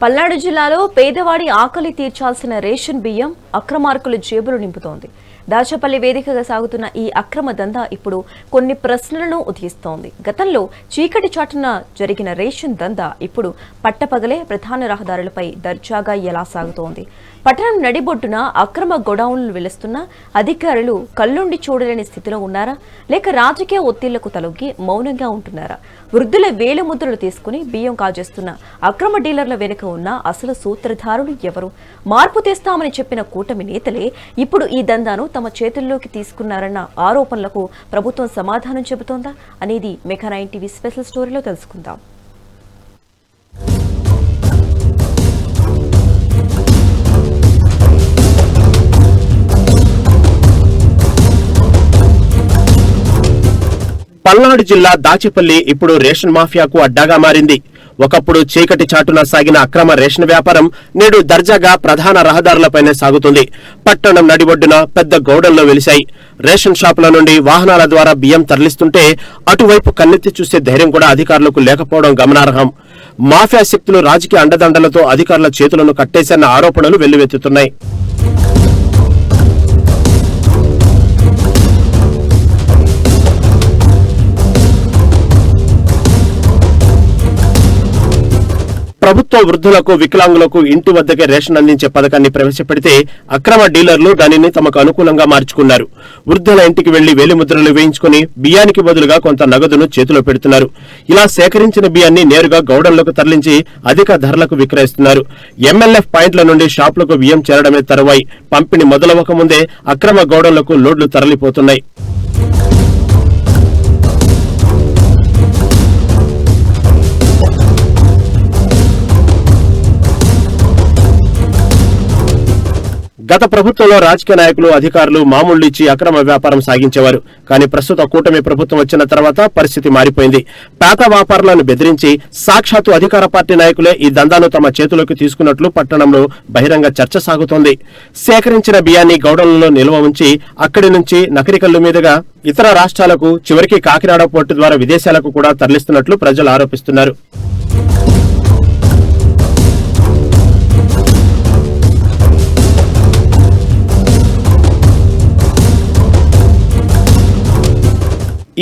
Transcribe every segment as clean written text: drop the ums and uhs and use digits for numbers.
పల్నాడు జిల్లాలో పేదవాడి ఆకలి తీర్చాల్సిన రేషన్ బియ్యం అక్రమార్కుల జేబులు నింపుతోంది. దాచపల్లి వేదికగా సాగుతున్న ఈ అక్రమ దందా ఇప్పుడు కొన్ని ప్రశ్నలను ఉదయిస్తోంది. గతంలో చీకటి చాటున జరిగిన రేషన్ దందా ఇప్పుడు పట్టపగలే ప్రధాన రహదారులపై దర్జాగా ఎలా సాగుతోంది? పట్టణం నడిబొడ్డున అక్రమ గొడౌన్లు వెలుస్తున్న అధికారులు కళ్ళుండి చూడలేని స్థితిలో ఉన్నారా, లేక రాజకీయ ఒత్తిళ్లకు తలొగ్గి మౌనంగా ఉంటున్నారా? వృద్ధుల వేలిముద్రలు తీసుకుని బియ్యం కాజేస్తున్న అక్రమ డీలర్ల వెనుక ఉన్న అసలు సూత్రధారులు ఎవరు? మార్పు తెస్తామని చెప్పిన కూటమి నేతలే ఇప్పుడు ఈ దందాను తమ చేతుల్లోకి తీసుకున్నారన్న ఆరోపణలకు ప్రభుత్వం సమాధానం చెబుతోందా అనేది మెగా 9 టీవీ స్పెషల్ స్టోరీలో తెలుసుకుందాం. పల్నాడు జిల్లా దాచేపల్లి ఇప్పుడు రేషన్ మాఫియాకు అడ్డాగా మారింది. ఒకప్పుడు చీకటి చాటున సాగిన అక్రమ రేషన్ వ్యాపారం నేడు దర్జాగా ప్రధాన రహదారులపైనే సాగుతుంది. పట్టణం నడిబొడ్డున పెద్ద గోడల్లో వెలిశాయి. రేషన్ షాపుల నుండి వాహనాల ద్వారా బియ్యం తరలిస్తుంటే అటువైపు కన్నెత్తి చూసే ధైర్యం కూడా అధికారులకు లేకపోవడం గమనార్హం. మాఫియా శక్తులు రాజకీయ అండదండలతో అధికారుల చేతులను కట్టేసన్న ఆరోపణలు వెల్లువెత్తుతున్నాయి. ప్రభుత్వ వృద్ధులకు, వికలాంగులకు ఇంటి వద్దకే రేషన్ అందించే పథకాన్ని ప్రవేశపెడితే అక్రమ డీలర్లు దానిని తమకు అనుకూలంగా మార్చుకున్నారు. వృద్ధుల ఇంటికి వెళ్లి వేలిముద్రలు వేయించుకుని బియ్యానికి బదులుగా కొంత నగదును చేతిలో పెడుతున్నారు. ఇలా సేకరించిన బియ్యాన్ని నేరుగా గౌడన్లకు తరలించి అధిక ధరలకు విక్రయిస్తున్నారు. ఎంఎల్ఎఫ్ పాయింట్ల నుండి షాపులకు బియ్యం చేరడమే తరువాయి పంపిణీ మొదలవక ముందే అక్రమ గౌడన్లకు లోడ్లు తరలిపోతున్నాయి. గత ప్రభుత్వంలో రాజకీయ నాయకులు, అధికారులు మామూళ్లు ఇచ్చి అక్రమ వ్యాపారం సాగించేవారు. కానీ ప్రస్తుత కూటమి ప్రభుత్వం వచ్చిన తర్వాత పరిస్థితి మారిపోయింది. పేద వ్యాపారులను బెదిరించి సాక్షాత్తు అధికార పార్టీ నాయకులే ఈ దందాను తమ చేతిలోకి తీసుకున్నట్లు పట్టణంలో బహిరంగ చర్చ సాగుతోంది. సేకరించిన బియ్యాన్ని గౌడన్లలో నిల్వ ఉంచి అక్కడి నుంచి నకరికల్లు మీదుగా ఇతర రాష్ట్రాలకు, చివరికి కాకినాడ పోర్టు ద్వారా విదేశాలకు కూడా తరలిస్తున్నట్లు ప్రజలు ఆరోపిస్తున్నారు.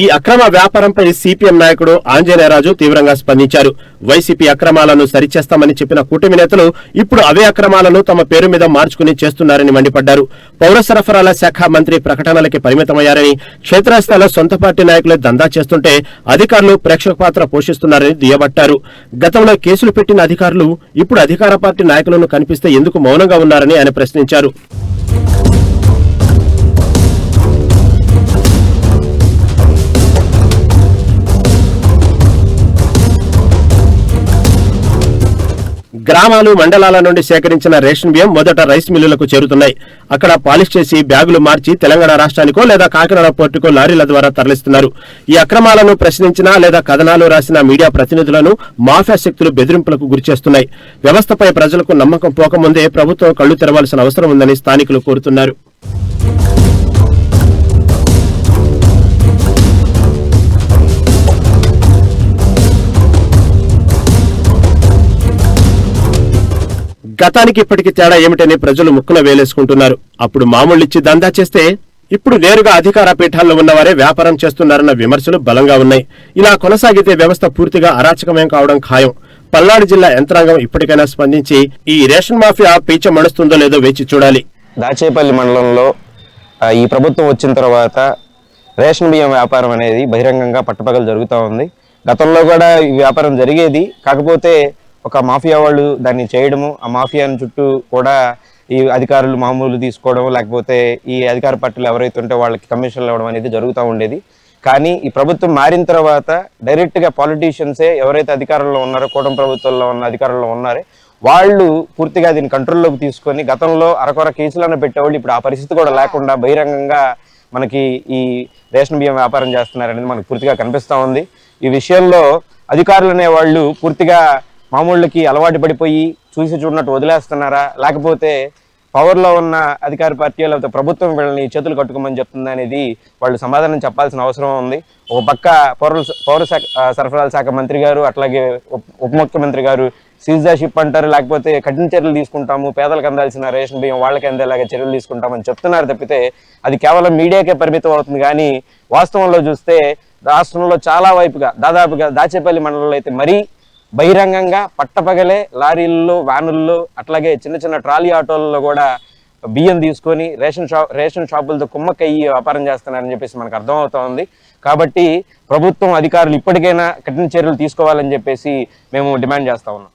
ఈ అక్రమ వ్యాపారంపై సిపిఎం నాయకుడు ఆంజనేయరాజు తీవ్రంగా స్పందించారు. వైసీపీ అక్రమాలను సరిచేస్తామని చెప్పిన కూటమి నేతలు ఇప్పుడు అవే అక్రమాలను తమ పేరు మీద మార్చుకుని చేస్తున్నారని మండిపడ్డారు. పౌర సరఫరాల శాఖ మంత్రి ప్రకటనలకి పరిమితమయ్యారని, క్షేత్రస్థాయిలో సొంత పార్టీ నాయకులే దందా చేస్తుంటే అధికారులు ప్రేక్షక పాత్ర పోషిస్తున్నారని దుయ్యబట్టారు. గతంలో కేసులు పెట్టిన అధికారులు ఇప్పుడు అధికార పార్టీ నాయకులను కనిపిస్తే ఎందుకు మౌనంగా ఉన్నారని ఆయన ప్రశ్నించారు. గ్రామాలు, మండలాల నుండి సేకరించిన రేషన్ బియ్యం మొదట రైస్ మిల్లులకు చేరుతున్నాయి. అక్కడ పాలిష్ చేసి బ్యాగులు మార్చి తెలంగాణ రాష్ట్రానికో లేదా కాకినాడ పోర్టుకో లారీల ద్వారా తరలిస్తున్నారు. ఈ అక్రమాలను ప్రశ్నించినా లేదా కథనాలు రాసిన మీడియా ప్రతినిధులను మాఫియా శక్తులు బెదిరింపులకు గురిచేస్తున్నాయి. వ్యవస్థపై ప్రజలకు నమ్మకం పోకముందే ప్రభుత్వం కళ్లు తెరవాల్సిన అవసరం ఉందని స్థానికులు కోరుతున్నారు. గతానికి ఇప్పటికి తేడా ఏమిటని ప్రజలు ముక్కున వేలేసుకుంటున్నారు. అప్పుడు మామూళ్ళిచ్చి దందా చేస్తే ఇప్పుడు నేరుగా అధికార పీఠాల్లో ఉన్నవారే వ్యాపారం చేస్తున్నారన్న విమర్శలు బలంగా ఉన్నాయి. ఇలా కొనసాగితే వ్యవస్థ పూర్తిగా అరాచకమయం కావడం ఖాయం. పల్నాడు జిల్లా యంత్రాంగం ఇప్పటికైనా స్పందించి ఈ రేషన్ మాఫియా పీచ మడుస్తుందో లేదో వేచి చూడాలి. దాచేపల్లి మండలంలో ఈ ప్రభుత్వం వచ్చిన తర్వాత రేషన్ బియ్యం వ్యాపారం అనేది బహిరంగంగా పట్టపగలు జరుగుతూ ఉంది. గతంలో కూడా ఈ వ్యాపారం జరిగేది, కాకపోతే ఒక మాఫియా వాళ్ళు దాన్ని చేయడము, ఆ మాఫియాని చుట్టూ కూడా ఈ అధికారులు మామూలు తీసుకోవడం, లేకపోతే ఈ అధికార పార్టీలు ఎవరైతే ఉంటే వాళ్ళకి కమిషన్లు ఇవ్వడం అనేది జరుగుతూ ఉండేది. కానీ ఈ ప్రభుత్వం మారిన తర్వాత డైరెక్ట్గా పాలిటీషియన్సే ఎవరైతే అధికారంలో ఉన్నారో, కూటమి ప్రభుత్వంలో ఉన్న అధికారంలో ఉన్నారో వాళ్ళు పూర్తిగా దీన్ని కంట్రోల్లోకి తీసుకొని గతంలో అరకొర కేసులను పెట్టేవాళ్ళు ఇప్పుడు ఆ పరిస్థితి కూడా లేకుండా బహిరంగంగా మనకి ఈ రేషన్ బియ్యం వ్యాపారం చేస్తున్నారనేది మనకు పూర్తిగా కనిపిస్తూ ఉంది. ఈ విషయంలో అధికారులు అనే వాళ్ళు పూర్తిగా మామూళ్ళకి అలవాటు పడిపోయి చూసి చూడనట్టు వదిలేస్తున్నారా, లేకపోతే పవర్లో ఉన్న అధికార పార్టీ లేకపోతే ప్రభుత్వం వీళ్ళని చేతులు కట్టుకోమని చెప్తుంది అనేది వాళ్ళు సమాధానం చెప్పాల్సిన అవసరం ఉంది. ఒక పక్క పౌర సరఫరాల శాఖ మంత్రి గారు, అట్లాగే ఉప ముఖ్యమంత్రి గారు సీజర్షిప్ అంటారు, లేకపోతే కఠిన చర్యలు తీసుకుంటాము, పేదలకు అందాల్సిన రేషన్ బియ్యం వాళ్ళకి అందేలాగా చర్యలు తీసుకుంటామని చెప్తున్నారు తప్పితే అది కేవలం మీడియాకే పరిమితం అవుతుంది. కానీ వాస్తవంలో చూస్తే రాష్ట్రంలో చాలా వైపుగా దాదాపుగా దాచేపల్లి మండలంలో అయితే మరీ బహిరంగంగా పట్టపగలే లారీల్లో, వ్యానుల్లో, అట్లాగే చిన్న చిన్న ట్రాలీ ఆటోలలో కూడా బియ్యం తీసుకొని రేషన్ షాపులతో కుమ్మక్కయ్యి వ్యాపారం చేస్తున్నారని చెప్పేసి మనకు అర్థమవుతోంది. కాబట్టి ప్రభుత్వం అధికారులు ఇప్పటికైనా కఠిన చర్యలు తీసుకోవాలని చెప్పేసి మేము డిమాండ్ చేస్తా ఉన్నాం.